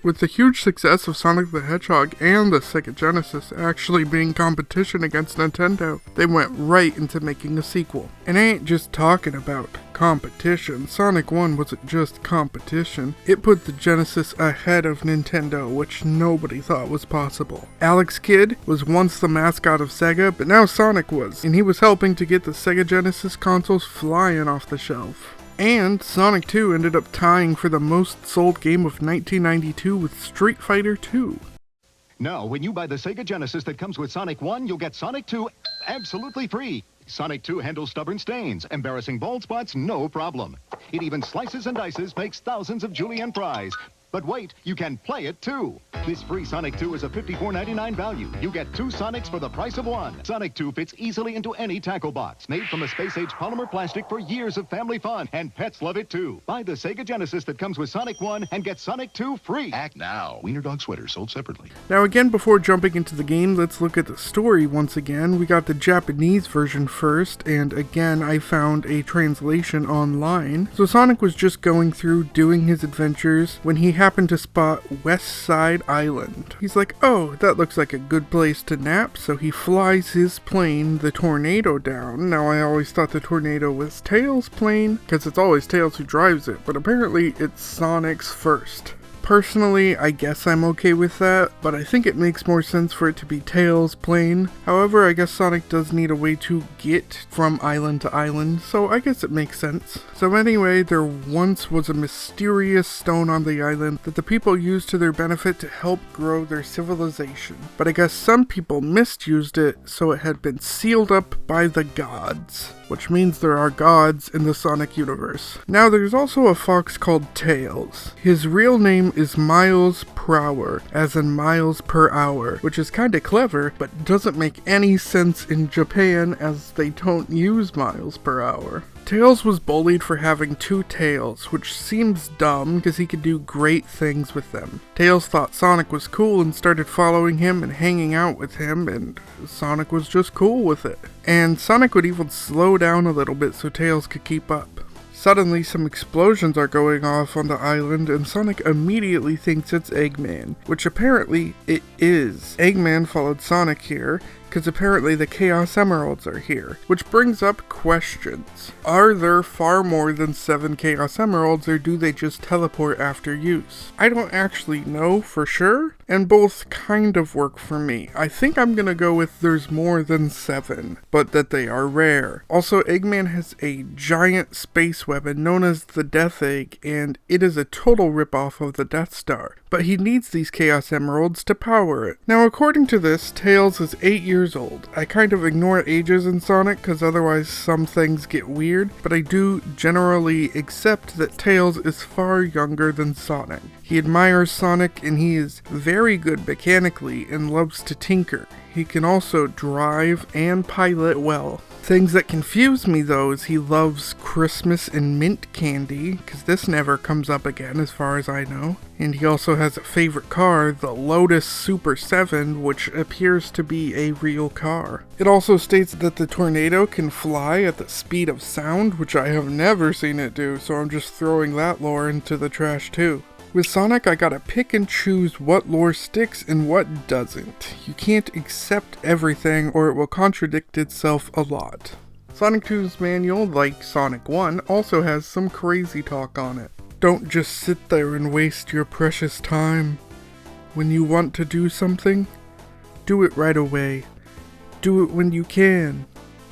With the huge success of Sonic the Hedgehog and the Sega Genesis actually being competition against Nintendo, they went right into making a sequel. And I ain't just talking about competition. Sonic 1 wasn't just competition. It put the Genesis ahead of Nintendo, which nobody thought was possible. Alex Kidd was once the mascot of Sega, but now Sonic was, and he was helping to get the Sega Genesis consoles flying off the shelf. And Sonic 2 ended up tying for the most sold game of 1992 with Street Fighter 2. Now, when you buy the Sega Genesis that comes with Sonic 1, you'll get Sonic 2 absolutely free. Sonic 2 handles stubborn stains, embarrassing bald spots, no problem. It even slices and dices, makes thousands of julienne fries. But wait, you can play it too. This free Sonic 2 is a $54.99 value. You get 2 Sonics for the price of 1. Sonic 2 fits easily into any tackle box. Made from a space-age polymer plastic for years of family fun. And pets love it too. Buy the Sega Genesis that comes with Sonic 1 and get Sonic 2 free. Act now. Wiener Dog Sweater sold separately. Now again, before jumping into the game, let's look at the story once again. We got the Japanese version first, and again I found a translation online. So Sonic was just going through doing his adventures when he happened to spot West Side Island. He's like, oh, that looks like a good place to nap, so he flies his plane, the Tornado, down. Now I always thought the Tornado was Tails' plane, because it's always Tails who drives it, but apparently it's Sonic's first. Personally, I guess I'm okay with that, but I think it makes more sense for it to be Tails' plane. However, I guess Sonic does need a way to get from island to island, so I guess it makes sense. So anyway, there once was a mysterious stone on the island that the people used to their benefit to help grow their civilization. But I guess some people misused it, so it had been sealed up by the gods. Which means there are gods in the Sonic universe. Now there's also a fox called Tails. His real name is Miles Prower, as in miles per hour, which is kinda clever, but doesn't make any sense in Japan as they don't use miles per hour. Tails was bullied for having 2 tails, which seems dumb because he could do great things with them. Tails thought Sonic was cool and started following him and hanging out with him, and Sonic was just cool with it. And Sonic would even slow down a little bit so Tails could keep up. Suddenly, some explosions are going off on the island, and Sonic immediately thinks it's Eggman, which apparently it is. Eggman followed Sonic here, because apparently the Chaos Emeralds are here, which brings up questions. Are there far more than 7 Chaos Emeralds, or do they just teleport after use? I don't actually know for sure, and both kind of work for me. I think I'm gonna go with there's more than 7, but that they are rare. Also, Eggman has a giant space weapon known as the Death Egg, and it is a total ripoff of the Death Star. But he needs these Chaos Emeralds to power it. Now, according to this, Tails is 8 years old. I kind of ignore ages in Sonic because otherwise some things get weird, but I do generally accept that Tails is far younger than Sonic. He admires Sonic and he is very good mechanically and loves to tinker. He can also drive and pilot well. Things that confuse me though is he loves Christmas and mint candy, because this never comes up again as far as I know. And he also has a favorite car, the Lotus Super 7, which appears to be a real car. It also states that the Tornado can fly at the speed of sound, which I have never seen it do, so I'm just throwing that lore into the trash too. With Sonic, I gotta pick and choose what lore sticks and what doesn't. You can't accept everything or it will contradict itself a lot. Sonic 2's manual, like Sonic 1, also has some crazy talk on it. Don't just sit there and waste your precious time. When you want to do something, do it right away. Do it when you can.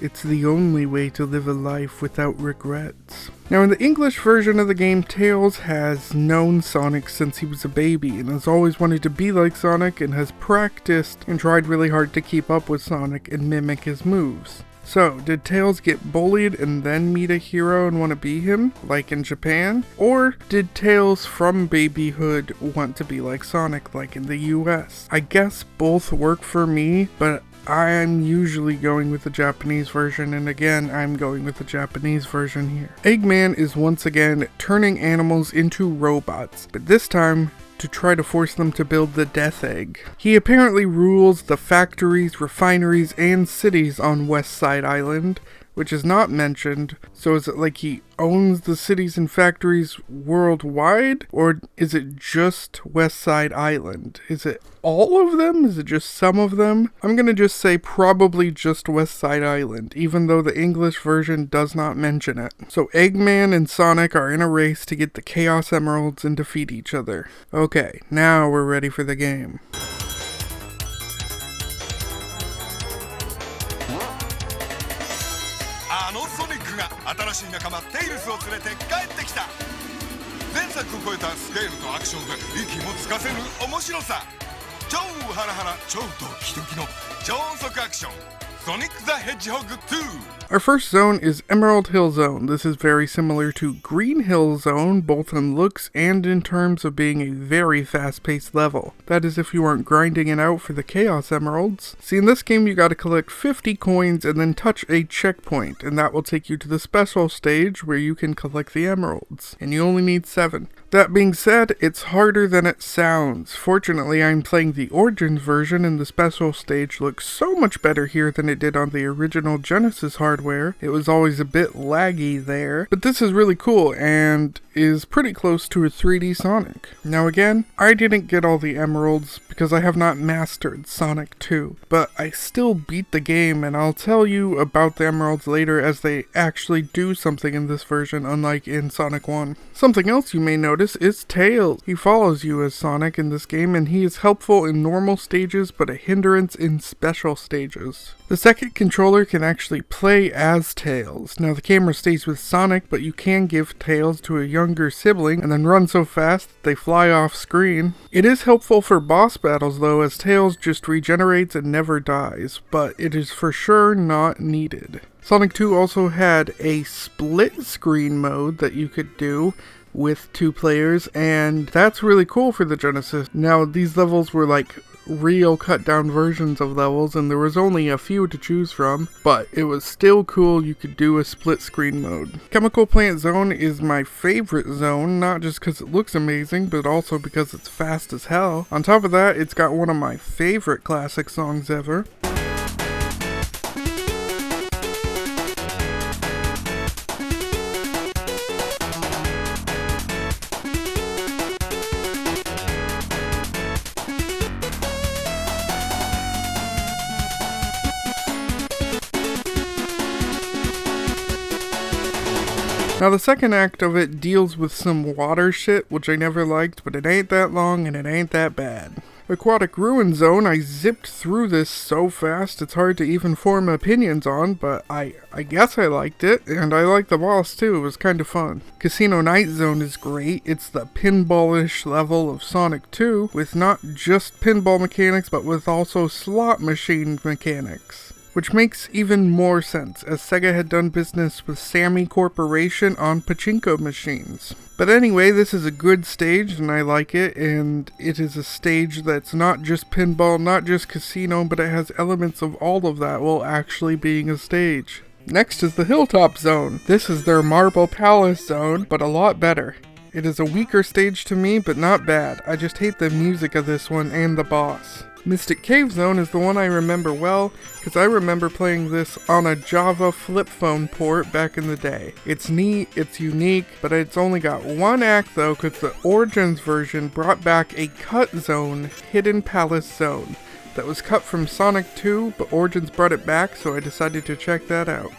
It's the only way to live a life without regrets. Now in the English version of the game, Tails has known Sonic since he was a baby and has always wanted to be like Sonic and has practiced and tried really hard to keep up with Sonic and mimic his moves. So, did Tails get bullied and then meet a hero and want to be him, like in Japan? Or did Tails from babyhood want to be like Sonic, like in the US? I guess both work for me, but I'm usually going with the Japanese version, and again, I'm going with the Japanese version here. Eggman is once again turning animals into robots, but this time to try to force them to build the Death Egg. He apparently rules the factories, refineries, and cities on West Side Island, which is not mentioned. So is it like he owns the cities and factories worldwide, or is it just West Side Island? Is it all of them? Is it just some of them? I'm gonna just say probably just West Side Island, even though the English version does not mention it. So Eggman and Sonic are in a race to get the Chaos Emeralds and defeat each other. Okay, now we're ready for the game. Sonic the Hedgehog 2! Our first zone is Emerald Hill Zone. This is very similar to Green Hill Zone, both in looks and in terms of being a very fast-paced level. That is if you aren't grinding it out for the Chaos Emeralds. See, in this game you gotta collect 50 coins and then touch a checkpoint, and that will take you to the special stage where you can collect the emeralds. And you only need 7. That being said, it's harder than it sounds. Fortunately, I'm playing the Origins version and the special stage looks so much better here than it did on the original Genesis hardware. It was always a bit laggy there, but this is really cool and is pretty close to a 3D Sonic. Now again, I didn't get all the emeralds because I have not mastered Sonic 2, but I still beat the game, and I'll tell you about the emeralds later as they actually do something in this version, unlike in Sonic 1. Something else you may notice is Tails. He follows you as Sonic in this game, and he is helpful in normal stages but a hindrance in special stages. The second controller can actually play as Tails. Now the camera stays with Sonic, but you can give Tails to a younger sibling and then run so fast that they fly off screen. It is helpful for boss battles though, as Tails just regenerates and never dies, but it is for sure not needed. Sonic 2 also had a split screen mode that you could do with 2 players, and that's really cool for the Genesis. Now these levels were like real cut down versions of levels, and there was only a few to choose from, but it was still cool you could do a split screen mode. Chemical Plant Zone is my favorite zone, not just because it looks amazing, but also because it's fast as hell. On top of that, it's got one of my favorite classic songs ever. Now the second act of it deals with some water shit, which I never liked, but it ain't that long and it ain't that bad. Aquatic Ruin Zone, I zipped through this so fast it's hard to even form opinions on, but I guess I liked it, and I liked the boss too, it was kind of fun. Casino Night Zone is great. It's the pinballish level of Sonic 2, with not just pinball mechanics, but with also slot machine mechanics. Which makes even more sense, as Sega had done business with Sammy Corporation on pachinko machines. But anyway, this is a good stage, and I like it, and it is a stage that's not just pinball, not just casino, but it has elements of all of that while actually being a stage. Next is the Hilltop Zone. This is their Marble Palace Zone, but a lot better. It is a weaker stage to me, but not bad. I just hate the music of this one and the boss. Mystic Cave Zone is the one I remember well, because I remember playing this on a Java flip phone port back in the day. It's neat, it's unique, but it's only got one act though, because the Origins version brought back a cut zone, Hidden Palace Zone, that was cut from Sonic 2, but Origins brought it back, so I decided to check that out.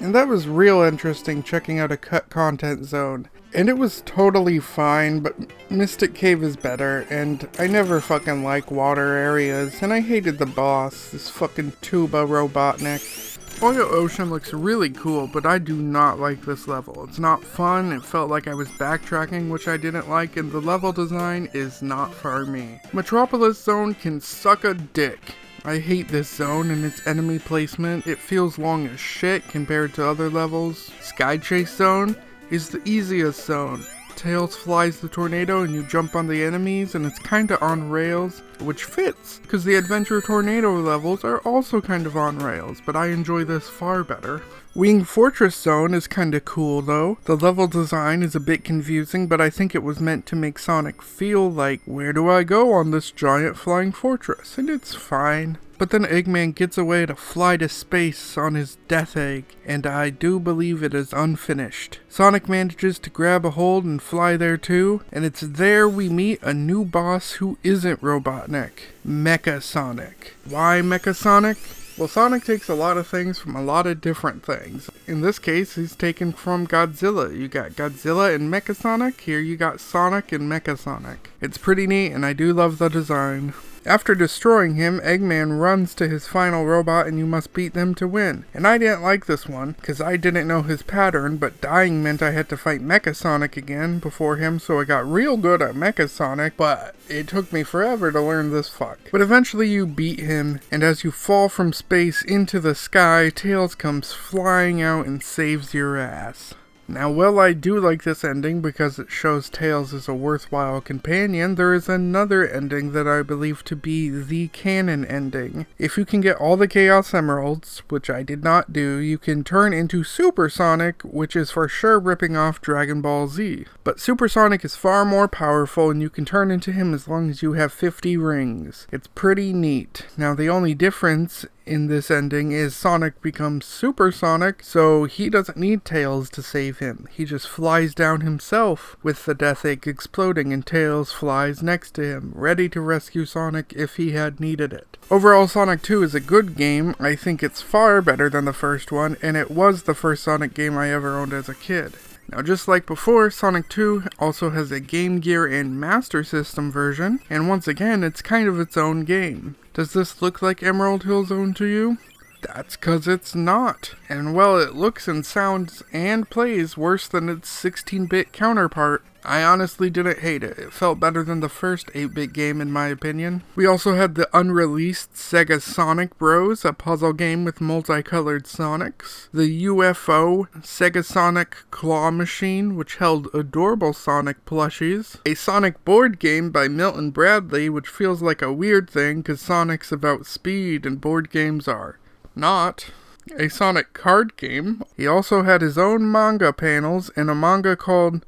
And that was real interesting, checking out a cut content zone. And it was totally fine, but Mystic Cave is better, and I never fucking like water areas, and I hated the boss, this fucking Tuba Robotnik. Oil Ocean looks really cool, but I do not like this level. It's not fun, it felt like I was backtracking, which I didn't like, and the level design is not for me. Metropolis Zone can suck a dick. I hate this zone and its enemy placement. It feels long as shit compared to other levels. Sky Chase Zone is the easiest zone. Tails flies the tornado and you jump on the enemies, and it's kinda on rails, which fits, because the Adventure Tornado levels are also kind of on rails, but I enjoy this far better. Wing Fortress Zone is kinda cool though. The level design is a bit confusing, but I think it was meant to make Sonic feel like, where do I go on this giant flying fortress? And it's fine. But then Eggman gets away to fly to space on his death egg, and I do believe it is unfinished. Sonic manages to grab a hold and fly there too, and it's there we meet a new boss who isn't Robotnik, Mecha Sonic. Why Mecha Sonic? Well, Sonic takes a lot of things from a lot of different things. In this case, he's taken from Godzilla. You got Godzilla and Mecha Sonic, here you got Sonic and Mecha Sonic. It's pretty neat, and I do love the design. After destroying him, Eggman runs to his final robot and you must beat them to win. And I didn't like this one, because I didn't know his pattern, but dying meant I had to fight Mecha Sonic again before him, so I got real good at Mecha Sonic, but it took me forever to learn this fuck. But eventually you beat him, and as you fall from space into the sky, Tails comes flying out and saves your ass. Now, while I do like this ending because it shows Tails is a worthwhile companion, there is another ending that I believe to be the canon ending. If you can get all the Chaos Emeralds, which I did not do, you can turn into Super Sonic, which is for sure ripping off Dragon Ball Z. But Super Sonic is far more powerful and you can turn into him as long as you have 50 rings. It's pretty neat. Now, the only difference in this ending is Sonic becomes Super Sonic, so he doesn't need Tails to save him. He just flies down himself with the death egg exploding and Tails flies next to him, ready to rescue Sonic if he had needed it. Overall, Sonic 2 is a good game. I think it's far better than the first one, and it was the first Sonic game I ever owned as a kid. Now, just like before, Sonic 2 also has a Game Gear and Master System version, and once again, it's kind of its own game. Does this look like Emerald Hill Zone to you? That's 'cause it's not. And while it looks and sounds and plays worse than its 16-bit counterpart, I honestly didn't hate it. It felt better than the first 8-bit game in my opinion. We also had the unreleased Sega Sonic Bros, a puzzle game with multicolored Sonics. The UFO Sega Sonic Claw Machine, which held adorable Sonic plushies. A Sonic board game by Milton Bradley, which feels like a weird thing because Sonic's about speed and board games are not. A Sonic card game. He also had his own manga panels and a manga called,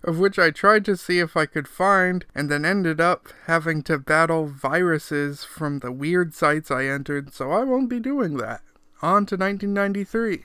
of which I tried to see if I could find, and then ended up having to battle viruses from the weird sites I entered, so I won't be doing that. On to 1993.